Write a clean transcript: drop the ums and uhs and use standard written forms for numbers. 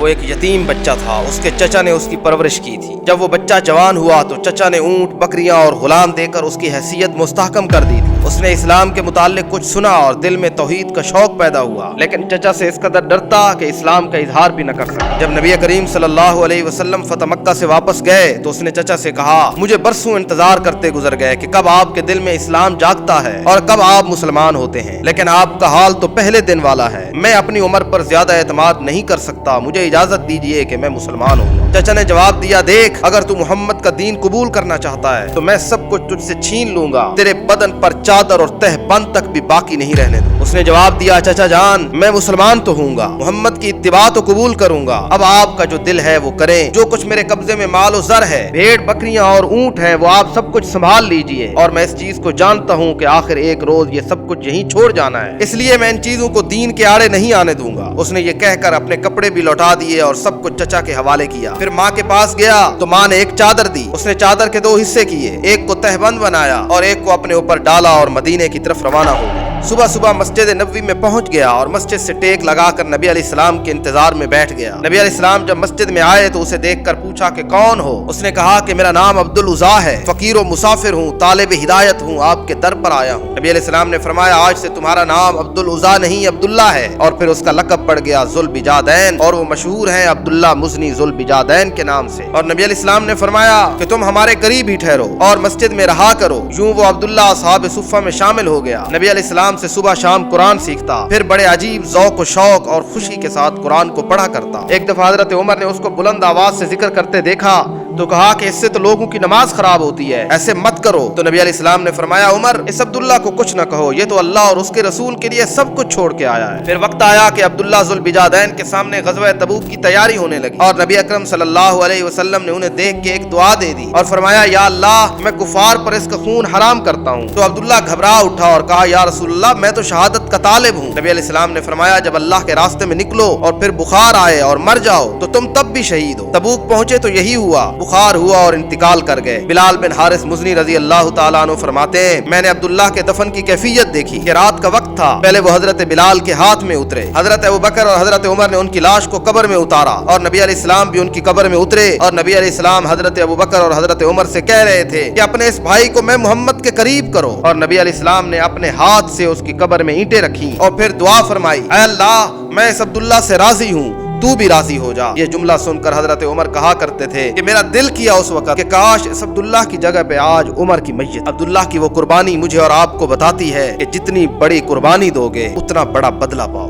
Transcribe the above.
وہ ایک یتیم بچہ تھا، اس کے چچا نے اس کی پرورش کی تھی۔ جب وہ بچہ جوان ہوا تو چچا نے اونٹ، بکریاں اور غلام دے کر اس کی حیثیت مستحکم کر دی تھی۔ اس نے اسلام کے متعلق کچھ سنا اور دل میں توحید کا شوق پیدا ہوا، لیکن چچا سے اس قدر ڈرتا کہ اسلام کا اظہار بھی نہ کر سکا۔ جب نبی کریم صلی اللہ علیہ وسلم فتح مکہ سے واپس گئے تو اس نے چچا سے کہا، مجھے برسوں انتظار کرتے گزر گئے کہ کب آپ کے دل میں اسلام جاگتا ہے اور کب آپ مسلمان ہوتے ہیں، لیکن آپ کا حال تو پہلے دن والا ہے۔ میں اپنی عمر پر زیادہ اعتماد نہیں کر سکتا، مجھے اجازت دیجیے کہ میں مسلمان ہوں۔ چچا نے جواب دیا، دیکھ، اگر تو محمد کا دین قبول کرنا چاہتا ہے تو میں سب کچھ تجھ سے چھین لوں گا، تیرے بدن پر چادر اور تہ بند تک بھی باقی نہیں رہنے دوں۔ اس نے جواب دیا، چچا جان، میں مسلمان تو ہوں گا، محمد کی اتباع تو قبول کروں گا، اب آپ کا جو دل ہے وہ کریں، جو کچھ میرے قبضے میں مال و زر ہے، بھیڑ بکریاں اور اونٹ ہیں، وہ آپ سب کچھ سنبھال لیجئے، اور میں اس چیز کو جانتا ہوں کہ آخر ایک روز یہ سب کچھ یہیں چھوڑ جانا ہے، اس لیے میں ان چیزوں کو دین کے آڑے نہیں آنے دوں گا۔ اس نے یہ کہہ کر اپنے کپڑے بھی لوٹا دیے اور سب کچھ چچا کے حوالے کیا۔ پھر ماں کے پاس گیا تو ماں نے ایک چادر دی، اس نے چادر کے 2 حصے کیے، ایک کو تہبند بنایا اور ایک کو اپنے اوپر ڈالا اور مدینے کی طرف روانہ ہو گیا۔ صبح صبح مسجد نبوی میں پہنچ گیا اور مسجد سے ٹیک لگا کر نبی علیہ السلام کے انتظار میں بیٹھ گیا۔ نبی علیہ السلام جب مسجد میں آئے تو اسے دیکھ کر پوچھا کہ کون ہو؟ اس نے کہا کہ میرا نام عبد العزا ہے، فقیر و مسافر ہوں، طالب ہدایت ہوں، آپ کے در پر آیا ہوں۔ نبی علیہ السلام نے فرمایا، آج سے تمہارا نام عبد العزا نہیں عبداللہ ہے، اور پھر اس کا لقب پڑ گیا ذوالبجادین، اور وہ مشہور ہیں عبداللہ مزنی ذوالبجادین کے نام سے۔ اور نبی علیہ السلام نے فرمایا کہ تم ہمارے قریب ہی ٹھہرو اور مسجد میں رہا کرو۔ یوں وہ عبداللہ اصحاب صفہ میں شامل ہو گیا۔ نبی علیہ السلام سے صبح شام قرآن سیکھتا، پھر بڑے عجیب ذوق و شوق اور خوشی کے ساتھ قرآن کو پڑھا کرتا۔ ایک دفعہ حضرت عمر نے اس کو بلند آواز سے ذکر کرتے دیکھا تو کہا کہ اس سے تو لوگوں کی نماز خراب ہوتی ہے، ایسے مت کرو۔ تو نبی علیہ السلام نے فرمایا، عمر، اس عبداللہ کو کچھ نہ کہو، یہ تو اللہ اور اس کے رسول کے لیے سب کچھ چھوڑ کے آیا ہے۔ پھر وقت آیا کہ عبداللہ ذوالبجادین کے سامنے غزوہ تبوک کی تیاری ہونے لگی، اور نبی اکرم صلی اللہ علیہ وسلم نے انہیں دیکھ کے ایک دعا دے دی اور فرمایا، یا اللہ، میں کفار پر اس کا خون حرام کرتا ہوں۔ تو عبداللہ گھبرا اٹھا اور کہا، یا رسول اللہ، میں تو شہادت کا طالب ہوں۔ نبی علیہ السلام نے فرمایا، جب اللہ کے راستے میں نکلو اور پھر بخار آئے اور مر جاؤ تو تم تب بھی شہید ہو۔ تبوک پہنچے تو یہی ہوا، بخار ہوا اور انتقال کر گئے۔ بلال بن حارث مزنی رضی اللہ تعالیٰ عنہ فرماتے ہیں، میں نے عبداللہ کے دفن کی کیفیت دیکھی کہ رات کا وقت تھا، پہلے وہ حضرت بلال کے ہاتھ میں اترے، حضرت ابوبکر اور حضرت عمر نے ان کی لاش کو قبر میں اتارا، اور نبی علیہ السلام بھی ان کی قبر میں اترے، اور نبی علیہ السلام حضرت ابوبکر اور حضرت عمر سے کہہ رہے تھے کہ اپنے اس بھائی کو میں محمد کے قریب کرو، اور نبی علیہ السلام نے اپنے ہاتھ سے اس کی قبر میں اینٹیں رکھی اور پھر دعا فرمائی، اے اللہ، میں اس عبداللہ سے راضی ہوں، تو بھی راضی ہو جا۔ یہ جملہ سن کر حضرت عمر کہا کرتے تھے کہ میرا دل کیا اس وقت کہ کاش اس عبداللہ کی جگہ پہ آج عمر کی میت۔ عبداللہ کی وہ قربانی مجھے اور آپ کو بتاتی ہے کہ جتنی بڑی قربانی دو گے اتنا بڑا بدلہ پاؤ۔